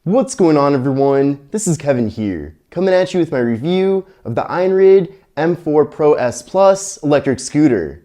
What's going on, everyone? This is Kevin here, coming at you with my review of the iENYRID M4 Pro S Plus electric scooter.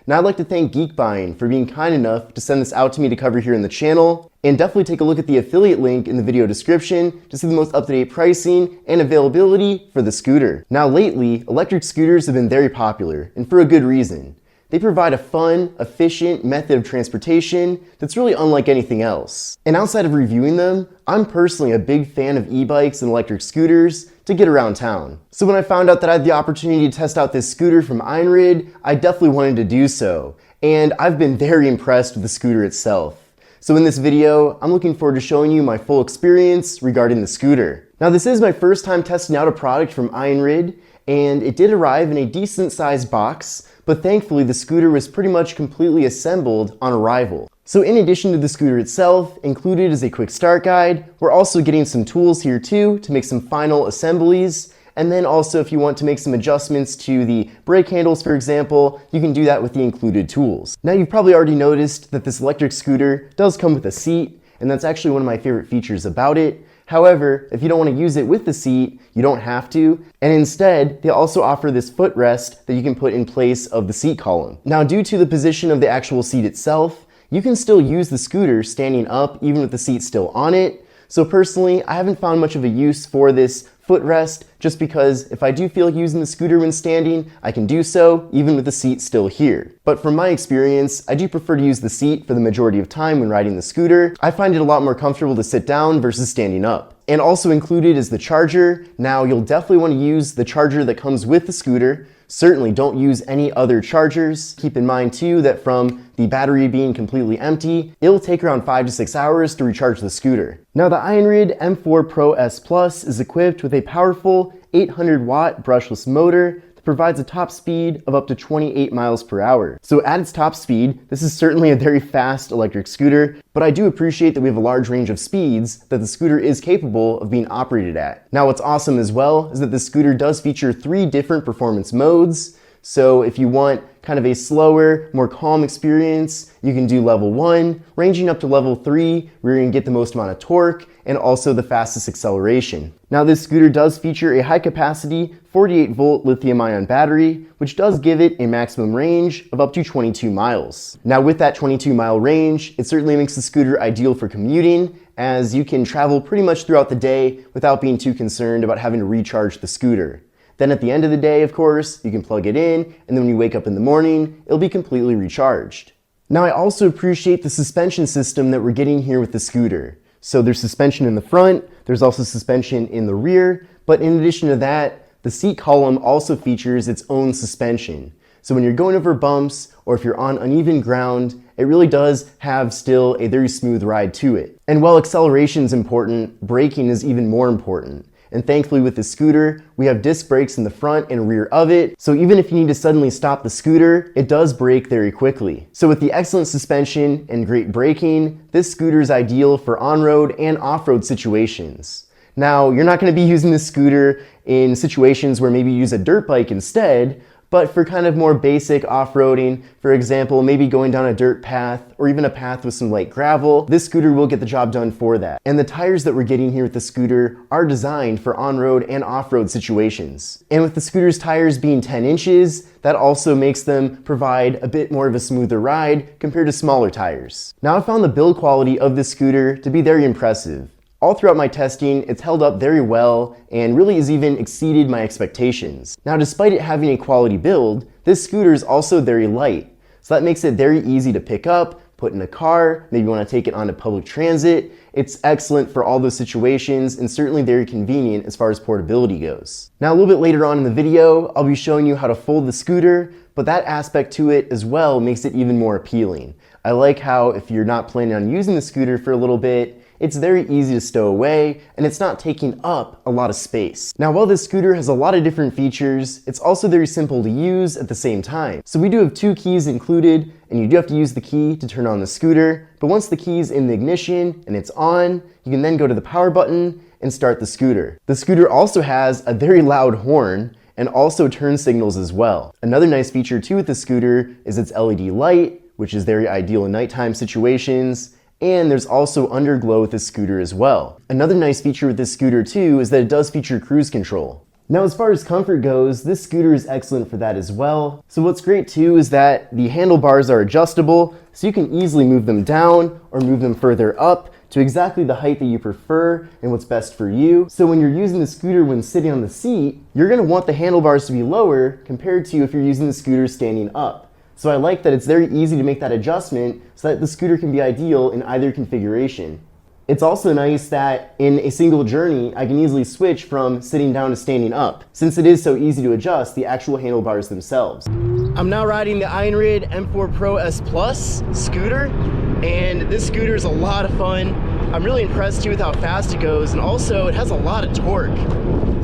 Now I'd like to thank Geekbuying for being kind enough to send this out to me to cover here in the channel, and definitely take a look at the affiliate link in the video description to see the most up-to-date pricing and availability for the scooter. Now lately, electric scooters have been very popular, and for a good reason. They provide a fun, efficient method of transportation that's really unlike anything else. And outside of reviewing them, I'm personally a big fan of e-bikes and electric scooters to get around town. So when I found out that I had the opportunity to test out this scooter from iENYRID, I definitely wanted to do so. And I've been very impressed with the scooter itself. So in this video, I'm looking forward to showing you my full experience regarding the scooter. Now this is my first time testing out a product from iENYRID, and it did arrive in a decent sized box, but thankfully the scooter was pretty much completely assembled on arrival. So in addition to the scooter itself, included is a quick start guide, we're also getting some tools here too to make some final assemblies. And then also if you want to make some adjustments to the brake handles, for example, you can do that with the included tools. Now you've probably already noticed that this electric scooter does come with a seat, and that's actually one of my favorite features about it. However, if you don't want to use it with the seat, you don't have to. And instead, they also offer this footrest that you can put in place of the seat column. Now, due to the position of the actual seat itself, you can still use the scooter standing up even with the seat still on it. So personally, I haven't found much of a use for this footrest, just because if I do feel like using the scooter when standing, I can do so even with the seat still here. But from my experience, I do prefer to use the seat for the majority of time when riding the scooter. I find it a lot more comfortable to sit down versus standing up. And also included is the charger. Now you'll definitely want to use the charger that comes with the scooter. Certainly don't use any other chargers. Keep in mind too that from the battery being completely empty, it'll take around 5 to 6 hours to recharge the scooter. Now the iENYRID M4 Pro S Plus is equipped with a powerful 800 watt brushless motor that provides a top speed of up to 28 miles per hour. So at its top speed, this is certainly a very fast electric scooter, but I do appreciate that we have a large range of speeds that the scooter is capable of being operated at. Now what's awesome as well is that the scooter does feature 3 different performance modes. So if you want kind of a slower, more calm experience, you can do level 1, ranging up to level 3, where you can get the most amount of torque and also the fastest acceleration. Now this scooter does feature a high capacity 48 volt lithium ion battery, which does give it a maximum range of up to 22 miles. Now with that 22 mile range, it certainly makes the scooter ideal for commuting, as you can travel pretty much throughout the day without being too concerned about having to recharge the scooter. Then at the end of the day, of course, you can plug it in, and then when you wake up in the morning, it'll be completely recharged. Now I also appreciate the suspension system that we're getting here with the scooter. So there's suspension in the front, there's also suspension in the rear, but in addition to that, the seat column also features its own suspension. So when you're going over bumps, or if you're on uneven ground, it really does have still a very smooth ride to it. And while acceleration is important, braking is even more important. And thankfully with the scooter, we have disc brakes in the front and rear of it, so even if you need to suddenly stop the scooter, it does brake very quickly. So with the excellent suspension and great braking, this scooter is ideal for on-road and off-road situations. Now, you're not going to be using this scooter in situations where maybe you use a dirt bike instead, but for kind of more basic off-roading, for example, maybe going down a dirt path or even a path with some light gravel, this scooter will get the job done for that. And the tires that we're getting here with the scooter are designed for on-road and off-road situations. And with the scooter's tires being 10 inches, that also makes them provide a bit more of a smoother ride compared to smaller tires. Now I found the build quality of this scooter to be very impressive. All throughout my testing, it's held up very well and really has even exceeded my expectations. Now, despite it having a quality build, this scooter is also very light. So that makes it very easy to pick up, put in a car, maybe you want to take it onto public transit. It's excellent for all those situations and certainly very convenient as far as portability goes. Now, a little bit later on in the video, I'll be showing you how to fold the scooter, but that aspect to it as well makes it even more appealing. I like how if you're not planning on using the scooter for a little bit, it's very easy to stow away, and it's not taking up a lot of space. Now, while this scooter has a lot of different features, it's also very simple to use at the same time. So we do have 2 keys included, and you do have to use the key to turn on the scooter, but once the key's in the ignition and it's on, you can then go to the power button and start the scooter. The scooter also has a very loud horn, and also turn signals as well. Another nice feature too with the scooter is its LED light, which is very ideal in nighttime situations, and there's also underglow with this scooter as well. Another nice feature with this scooter too is that it does feature cruise control. Now as far as comfort goes, this scooter is excellent for that as well. So what's great too is that the handlebars are adjustable, so you can easily move them down or move them further up to exactly the height that you prefer and what's best for you. So when you're using the scooter when sitting on the seat, you're gonna want the handlebars to be lower compared to if you're using the scooter standing up. So I like that it's very easy to make that adjustment so that the scooter can be ideal in either configuration. It's also nice that in a single journey, I can easily switch from sitting down to standing up, since it is so easy to adjust the actual handlebars themselves. I'm now riding the iENYRID M4 Pro S Plus scooter, and this scooter is a lot of fun. I'm really impressed too with how fast it goes, and also it has a lot of torque.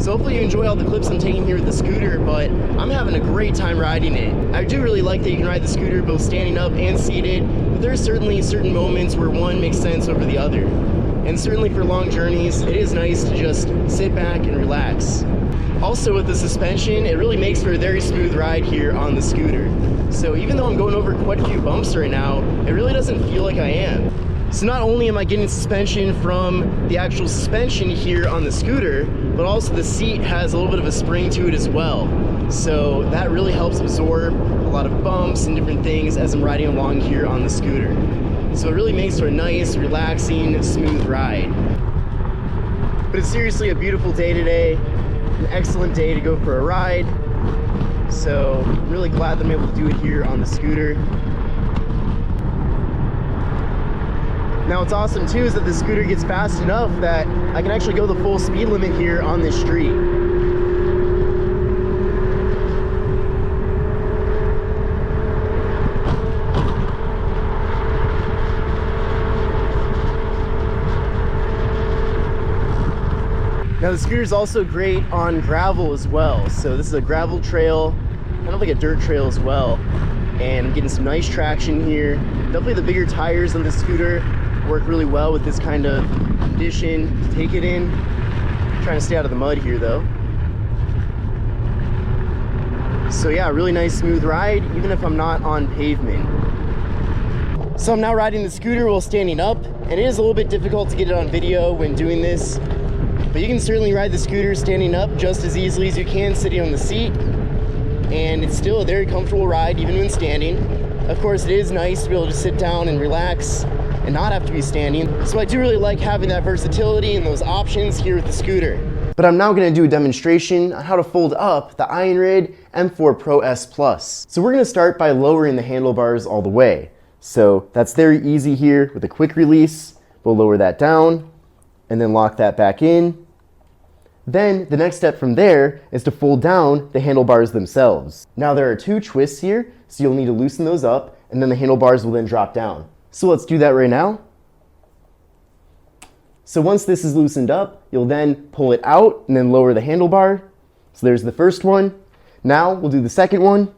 So hopefully you enjoy all the clips I'm taking here with the scooter, but I'm having a great time riding it. I do really like that you can ride the scooter both standing up and seated, but there are certainly certain moments where one makes sense over the other. And certainly for long journeys, it is nice to just sit back and relax. Also with the suspension, it really makes for a very smooth ride here on the scooter. So even though I'm going over quite a few bumps right now, it really doesn't feel like I am. So not only am I getting suspension from the actual suspension here on the scooter, but also the seat has a little bit of a spring to it as well. So that really helps absorb a lot of bumps and different things as I'm riding along here on the scooter. So it really makes for a nice, relaxing, smooth ride. But it's seriously a beautiful day today, an excellent day to go for a ride. So I'm really glad that I'm able to do it here on the scooter. Now what's awesome too is that the scooter gets fast enough that I can actually go the full speed limit here on this street. Now the scooter is also great on gravel as well. So this is a gravel trail, kind of like a dirt trail as well. And I'm getting some nice traction here. Definitely the bigger tires on the scooter work really well with this kind of condition to take it in. I'm trying to stay out of the mud here though. So yeah, really nice smooth ride, even if I'm not on pavement. So I'm now riding the scooter while standing up, and it is a little bit difficult to get it on video when doing this. But you can certainly ride the scooter standing up just as easily as you can sitting on the seat. And it's still a very comfortable ride even when standing. Of course, it is nice to be able to sit down and relax and not have to be standing. So I do really like having that versatility and those options here with the scooter. But I'm now going to do a demonstration on how to fold up the iENYRID M4 Pro S Plus. So we're going to start by lowering the handlebars all the way. So that's very easy here with a quick release. We'll lower that down and then lock that back in. Then the next step from there is to fold down the handlebars themselves. Now there are two twists here, so you'll need to loosen those up, and then the handlebars will then drop down. So let's do that right now. So once this is loosened up, you'll then pull it out and then lower the handlebar. So there's the first one. Now we'll do the second one.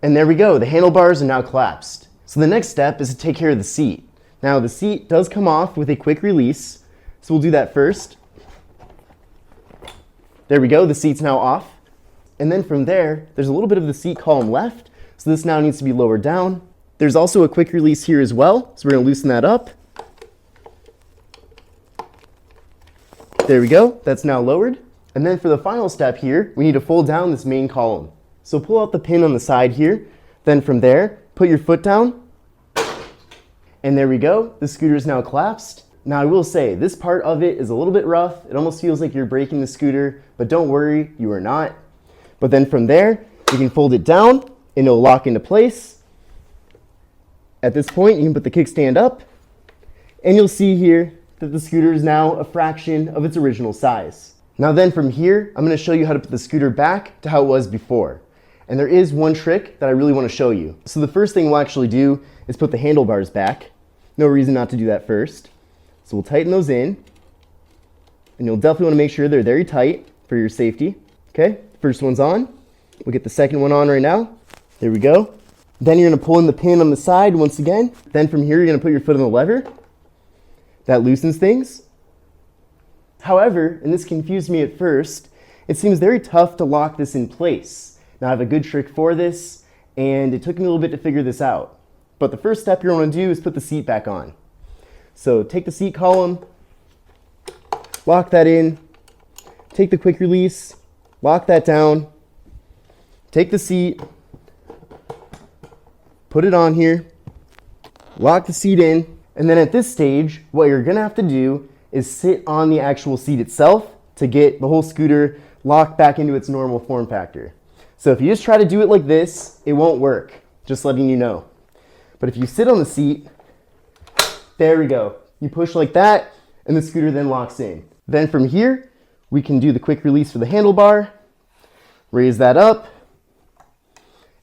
And there we go, the handlebars are now collapsed. So the next step is to take care of the seat. Now the seat does come off with a quick release, so we'll do that first. There we go, the seat's now off. And then from there, there's a little bit of the seat column left, so this now needs to be lowered down. There's also a quick release here as well, so we're going to loosen that up. There we go, that's now lowered. And then for the final step here, we need to fold down this main column. So pull out the pin on the side here, then from there, put your foot down. And there we go, the scooter is now collapsed. Now I will say, this part of it is a little bit rough. It almost feels like you're breaking the scooter, but don't worry, you are not. But then from there, you can fold it down and it'll lock into place. At this point, you can put the kickstand up, and you'll see here that the scooter is now a fraction of its original size. Now then from here, I'm going to show you how to put the scooter back to how it was before. And there is one trick that I really want to show you. So the first thing we'll actually do is put the handlebars back. No reason not to do that first. So we'll tighten those in. And you'll definitely want to make sure they're very tight for your safety. Okay, first one's on. We'll get the second one on right now. There we go. Then you're going to pull in the pin on the side once again. Then from here, you're going to put your foot on the lever. That loosens things. However, and this confused me at first, it seems very tough to lock this in place. Now I have a good trick for this, and it took me a little bit to figure this out. But the first step you're going to do is put the seat back on. So take the seat column, lock that in, take the quick release, lock that down, take the seat, put it on here, lock the seat in, and then at this stage, what you're going to have to do is sit on the actual seat itself to get the whole scooter locked back into its normal form factor. So if you just try to do it like this, it won't work, just letting you know. But if you sit on the seat, there we go. You push like that, and the scooter then locks in. Then from here, we can do the quick release for the handlebar, raise that up,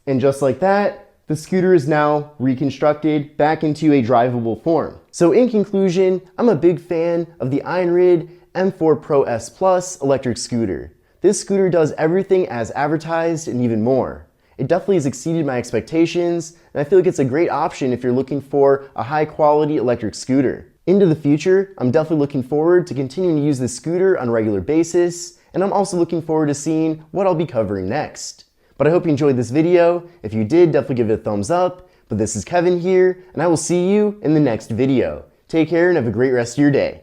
and just like that, the scooter is now reconstructed back into a drivable form. So in conclusion, I'm a big fan of the iENYRID M4 Pro S Plus electric scooter. This scooter does everything as advertised and even more. It definitely has exceeded my expectations, and I feel like it's a great option if you're looking for a high quality electric scooter. Into the future, I'm definitely looking forward to continuing to use this scooter on a regular basis, and I'm also looking forward to seeing what I'll be covering next. But I hope you enjoyed this video. If you did, definitely give it a thumbs up. But this is Kevin here, and I will see you in the next video. Take care and have a great rest of your day.